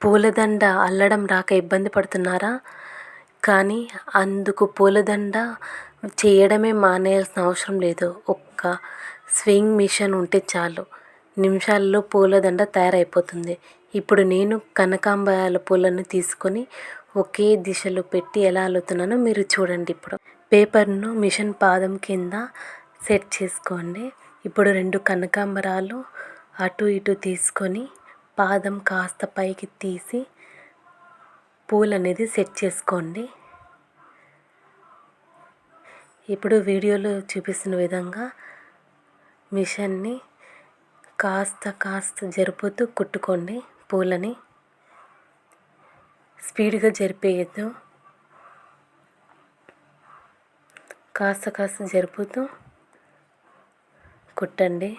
పూలదండ అల్లడం రాక ఇబ్బంది పడుతున్నారా? కానీ అందుకు పూలదండ చేయడమే మానేయాల్సిన అవసరం లేదు. ఒక్క స్వింగ్ మిషన్ ఉంటే చాలు, నిమిషాల్లో పూలదండ తయారైపోతుంది. ఇప్పుడు నేను కనకాంబరాల పూలను తీసుకొని ఒకే దిశలో పెట్టి ఎలా అల్లుతున్నానో మీరు చూడండి. ఇప్పుడు పేపర్ను మిషన్ పాదం కింద సెట్ చేసుకోండి. ఇప్పుడు 2 కనకాంబరాలు అటు ఇటు తీసుకొని పాదం కాస్త పైకి తీసి పూలు అనేది సెట్ చేసుకోండి. ఇప్పుడు వీడియోలో చూపిస్తున్న విధంగా మిషన్ని కాస్త జరుపుతూ కుట్టుకోండి. పూలని స్పీడ్గా జరిపేయద్దు, కాస్త జరుపుతూ కుట్టండి.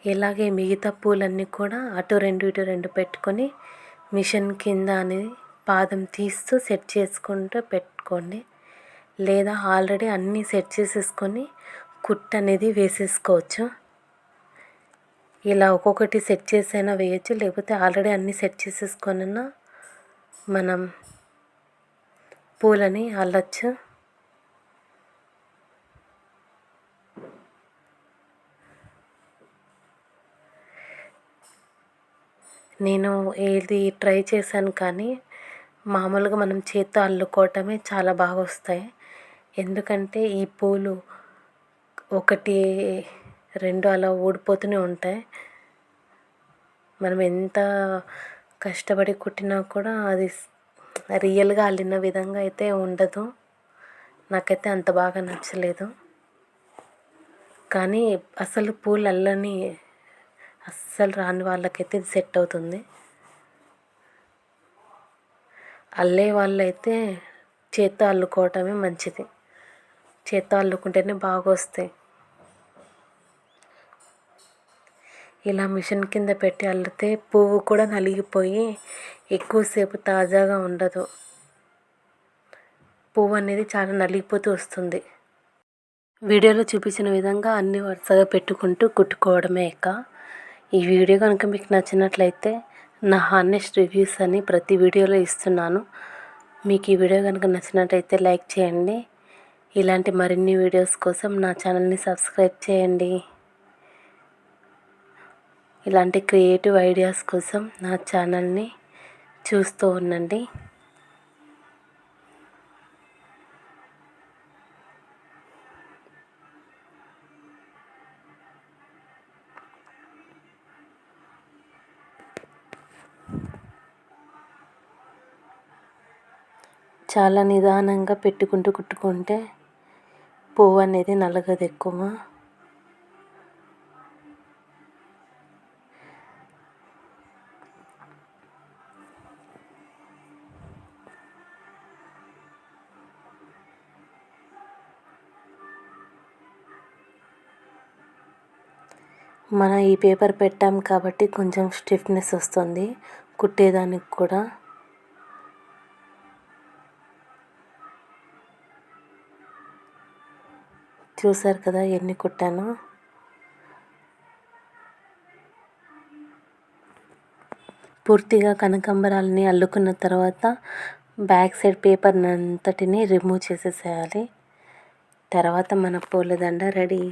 ఇలాగే మిగతా పూలన్నీ కూడా అటు 2 ఇటు 2 పెట్టుకొని మిషన్ కింద అనేది పాదం తీస్తూ సెట్ చేసుకుంటూ పెట్టుకోండి. లేదా ఆల్రెడీ అన్నీ సెట్ చేసేసుకొని కుట్టు అనేది వేసేసుకోవచ్చు. ఇలా ఒక్కొక్కటి సెట్ చేసైనా వేయచ్చు, లేకపోతే ఆల్రెడీ అన్నీ సెట్ చేసేసుకొనైనా మనం పూలని అల్లచ్చు. నేను ఏది ట్రై చేశాను, కానీ మామూలుగా మనం చేత్తో అల్లుకోవటమే చాలా బాగా వస్తాయి. ఎందుకంటే ఈ పూలు 1, 2 అలా ఊడిపోతూనే ఉంటాయి. మనం ఎంత కష్టపడి కుట్టినా కూడా అది రియల్గా అల్లిన విధంగా అయితే ఉండదు. నాకైతే అంత బాగా నచ్చలేదు. కానీ అసలు పూలు అస్సలు రాని వాళ్ళకైతే ఇది సెట్ అవుతుంది. అల్లే వాళ్ళైతే చేత్తో అల్లుకోవటమే మంచిది. చేత్తో అల్లుకుంటేనే బాగా వస్తాయి. ఇలా మిషన్ కింద పెట్టి అల్లితే పువ్వు కూడా నలిగిపోయి ఎక్కువసేపు తాజాగా ఉండదు. పువ్వు అనేది చాలా నలిగిపోతూ వస్తుంది. వీడియోలో చూపించిన విధంగా అన్ని వరుసగా పెట్టుకుంటూ కుట్టుకోవడమే. ఈ వీడియో కనుక మీకు నచ్చినట్లయితే నా హానెస్ట్ రివ్యూస్ అని ప్రతి వీడియోలో ఇస్తున్నాను. మీకు ఈ వీడియో కనుక నచ్చినట్లయితే లైక్ చేయండి. ఇలాంటి మరిన్ని వీడియోస్ కోసం నా ఛానల్ని సబ్స్క్రైబ్ చేయండి. ఇలాంటి క్రియేటివ్ ఐడియాస్ కోసం నా ఛానల్ని చూస్తూ ఉండండి. చాలా నిదానంగా పెట్టుకుంటూ కుట్టుకుంటే పువ్వు అనేది నలగదు ఎక్కువ. మనం ఈ పేపర్ పెట్టాం కాబట్టి కొంచెం స్టిఫ్నెస్ వస్తుంది కుట్టేదానికి కూడా. చూసారు కదా ఎన్ని కుట్టానో. పూర్తిగా కనకాంబరాలని అల్లుకున్న తర్వాత బ్యాక్ సైడ్ పేపర్ అంతటిని రిమూవ్ చేసేసేయాలి. తర్వాత మన పూలదండ రెడీ.